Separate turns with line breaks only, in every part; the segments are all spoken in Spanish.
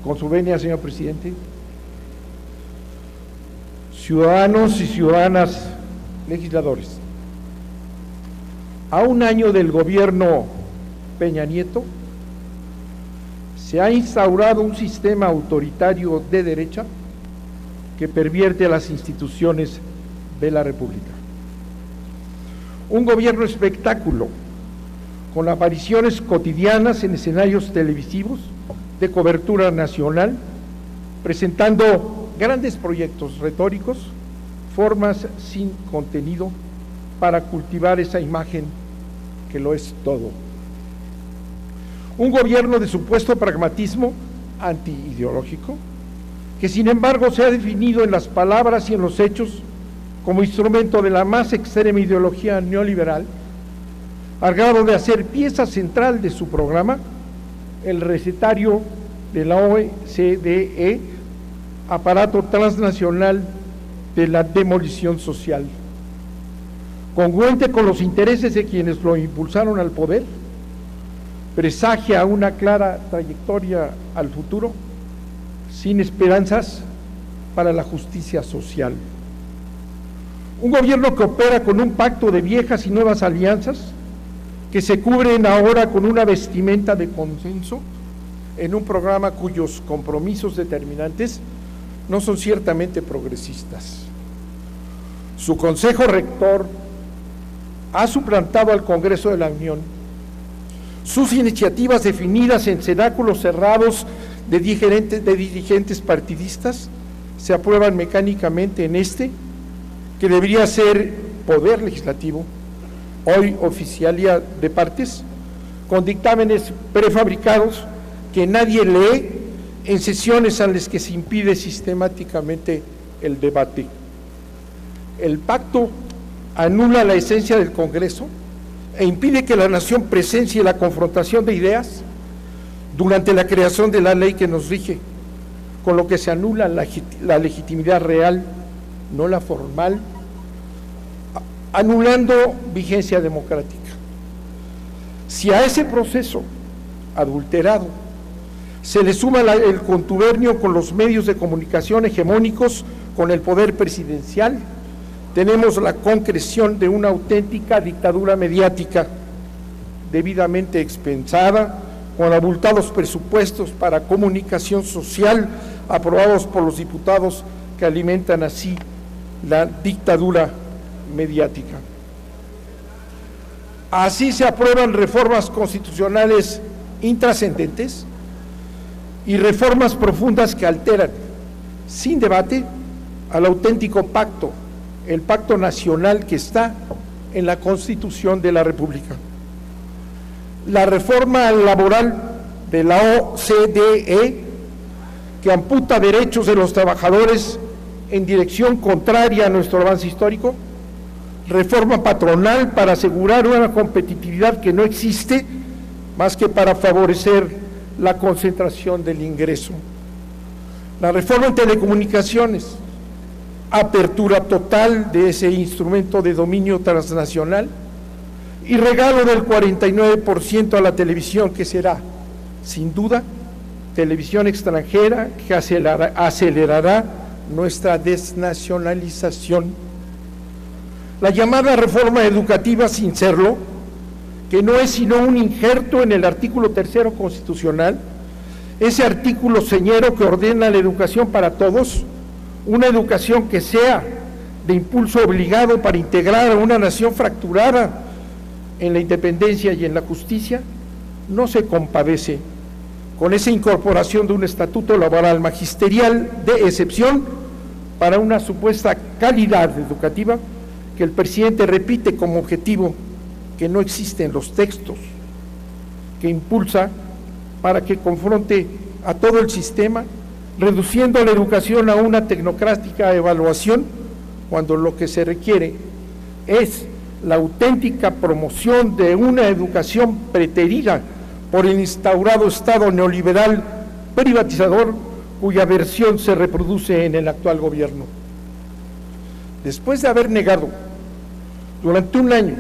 Con su venia, señor presidente. Ciudadanos y ciudadanas legisladores, a un año del gobierno Peña Nieto, se ha instaurado un sistema autoritario de derecha que pervierte a las instituciones de la República. Un gobierno espectáculo, con apariciones cotidianas en escenarios televisivos de cobertura nacional, presentando grandes proyectos retóricos, formas sin contenido para cultivar esa imagen que lo es todo. Un gobierno de supuesto pragmatismo antiideológico, que sin embargo se ha definido en las palabras y en los hechos como instrumento de la más extrema ideología neoliberal, al grado de hacer pieza central de su programa el recetario de la OCDE, aparato transnacional de la demolición social. Congruente con los intereses de quienes lo impulsaron al poder, presagia una clara trayectoria al futuro, sin esperanzas para la justicia social. Un gobierno que opera con un pacto de viejas y nuevas alianzas, que se cubren ahora con una vestimenta de consenso, en un programa cuyos compromisos determinantes no son ciertamente progresistas. Su Consejo Rector ha suplantado al Congreso de la Unión. Sus iniciativas definidas en cenáculos cerrados de dirigentes partidistas se aprueban mecánicamente en este, que debería ser poder legislativo, hoy oficialía de partes, con dictámenes prefabricados que nadie lee, en sesiones en las que se impide sistemáticamente el debate. El pacto anula la esencia del Congreso e impide que la nación presencie la confrontación de ideas durante la creación de la ley que nos rige, con lo que se anula la legitimidad real, no la formal, anulando vigencia democrática. Si a ese proceso adulterado se le suma el contubernio con los medios de comunicación hegemónicos, con el poder presidencial, tenemos la concreción de una auténtica dictadura mediática, debidamente expensada, con abultados presupuestos para comunicación social aprobados por los diputados que alimentan así la dictadura mediática. Así se aprueban reformas constitucionales intrascendentes y reformas profundas que alteran, sin debate, al auténtico pacto, el pacto nacional que está en la Constitución de la República. La reforma laboral de la OCDE, que amputa derechos de los trabajadores en dirección contraria a nuestro avance histórico, reforma patronal para asegurar una competitividad que no existe más que para favorecer la concentración del ingreso. La reforma en telecomunicaciones, apertura total de ese instrumento de dominio transnacional y regalo del 49% a la televisión, que será, sin duda, televisión extranjera, que acelerará nuestra desnacionalización. La llamada reforma educativa, sin serlo, que no es sino un injerto en el artículo 3 constitucional, ese artículo señero que ordena la educación para todos, una educación que sea de impulso obligado para integrar a una nación fracturada en la independencia y en la justicia, no se compadece con esa incorporación de un estatuto laboral magisterial de excepción para una supuesta calidad educativa que el presidente repite como objetivo que no existe en los textos, que impulsa para que confronte a todo el sistema, reduciendo la educación a una tecnocrática evaluación, cuando lo que se requiere es la auténtica promoción de una educación preterida por el instaurado Estado neoliberal privatizador, cuya versión se reproduce en el actual gobierno. Después de haber negado durante un año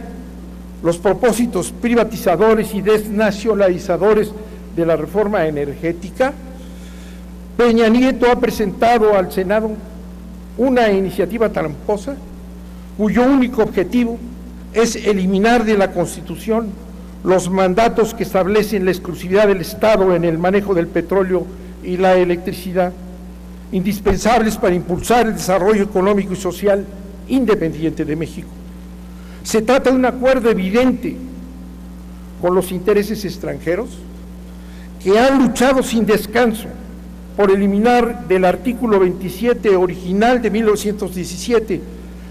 los propósitos privatizadores y desnacionalizadores de la reforma energética, Peña Nieto ha presentado al Senado una iniciativa tramposa cuyo único objetivo es eliminar de la Constitución los mandatos que establecen la exclusividad del Estado en el manejo del petróleo y la electricidad, indispensables para impulsar el desarrollo económico y social independiente de México. Se trata de un acuerdo evidente con los intereses extranjeros que han luchado sin descanso por eliminar del artículo 27 original de 1917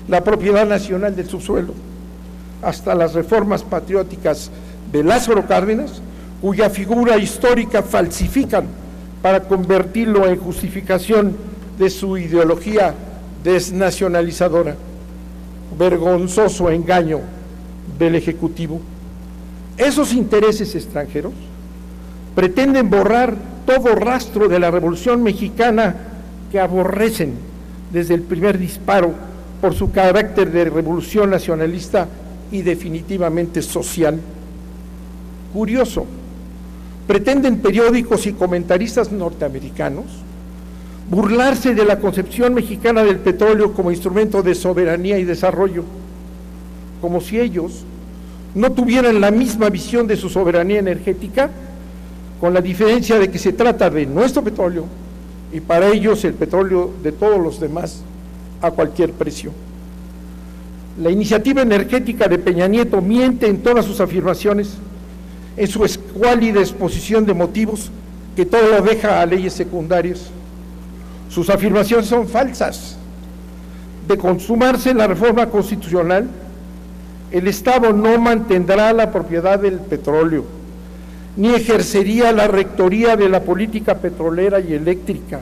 la propiedad nacional del subsuelo, hasta las reformas patrióticas de Lázaro Cárdenas, cuya figura histórica falsifican para convertirlo en justificación de su ideología desnacionalizadora. Vergonzoso engaño del Ejecutivo. Esos intereses extranjeros pretenden borrar todo rastro de la Revolución Mexicana que aborrecen desde el primer disparo por su carácter de revolución nacionalista y definitivamente social. Curioso, pretenden periódicos y comentaristas norteamericanos burlarse de la concepción mexicana del petróleo como instrumento de soberanía y desarrollo, como si ellos no tuvieran la misma visión de su soberanía energética, con la diferencia de que se trata de nuestro petróleo y para ellos el petróleo de todos los demás a cualquier precio. La iniciativa energética de Peña Nieto miente en todas sus afirmaciones, en su escuálida exposición de motivos que todo lo deja a leyes secundarias. Sus afirmaciones son falsas. De consumarse la reforma constitucional, el Estado no mantendrá la propiedad del petróleo, ni ejercería la rectoría de la política petrolera y eléctrica.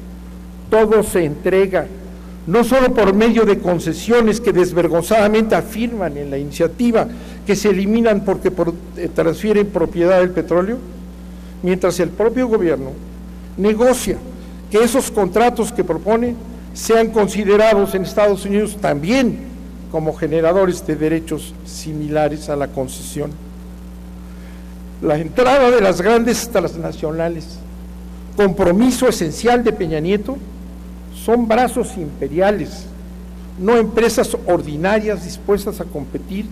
Todo se entrega, no solo por medio de concesiones que desvergonzadamente afirman en la iniciativa que se eliminan porque transfieren propiedad del petróleo, mientras el propio gobierno negocia que esos contratos que propone sean considerados en Estados Unidos también como generadores de derechos similares a la concesión. La entrada de las grandes transnacionales, compromiso esencial de Peña Nieto, son brazos imperiales, no empresas ordinarias dispuestas a competir.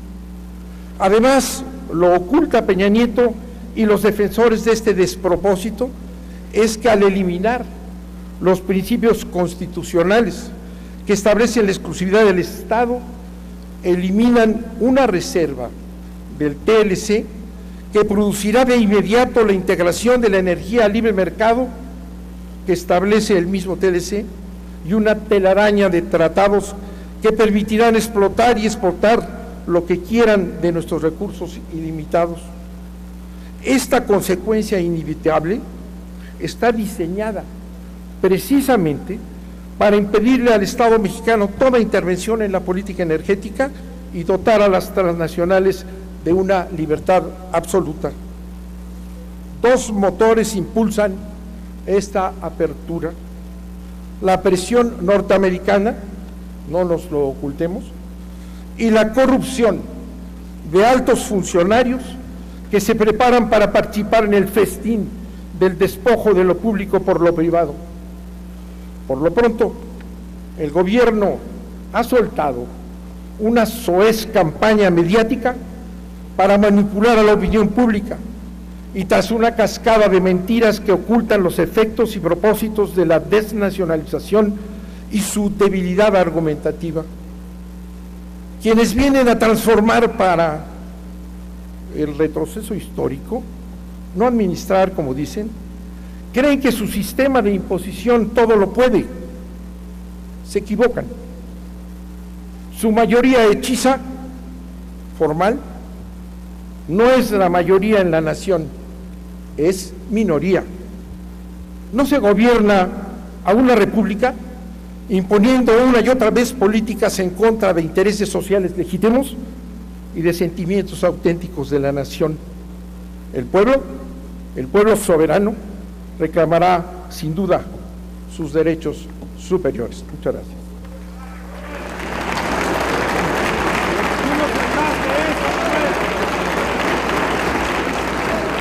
Además, lo oculta Peña Nieto y los defensores de este despropósito es que al eliminar los principios constitucionales que establecen la exclusividad del Estado, eliminan una reserva del TLC que producirá de inmediato la integración de la energía a libre mercado que establece el mismo TLC y una telaraña de tratados que permitirán explotar y exportar lo que quieran de nuestros recursos ilimitados. Esta consecuencia inevitable está diseñada precisamente para impedirle al Estado mexicano toda intervención en la política energética y dotar a las transnacionales de una libertad absoluta. Dos motores impulsan esta apertura: la presión norteamericana, no nos lo ocultemos, y la corrupción de altos funcionarios que se preparan para participar en el festín del despojo de lo público por lo privado. Por lo pronto, el gobierno ha soltado una soez campaña mediática para manipular a la opinión pública y tras una cascada de mentiras que ocultan los efectos y propósitos de la desnacionalización y su debilidad argumentativa. Quienes vienen a transformar para el retroceso histórico, no administrar, como dicen, creen que su sistema de imposición todo lo puede. Se equivocan. Su mayoría hechiza, formal, no es la mayoría en la nación, es minoría. No se gobierna a una república imponiendo una y otra vez políticas en contra de intereses sociales legítimos y de sentimientos auténticos de la nación. El pueblo soberano, reclamará sin duda sus derechos superiores. Muchas gracias.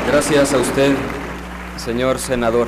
Gracias a usted, señor senador.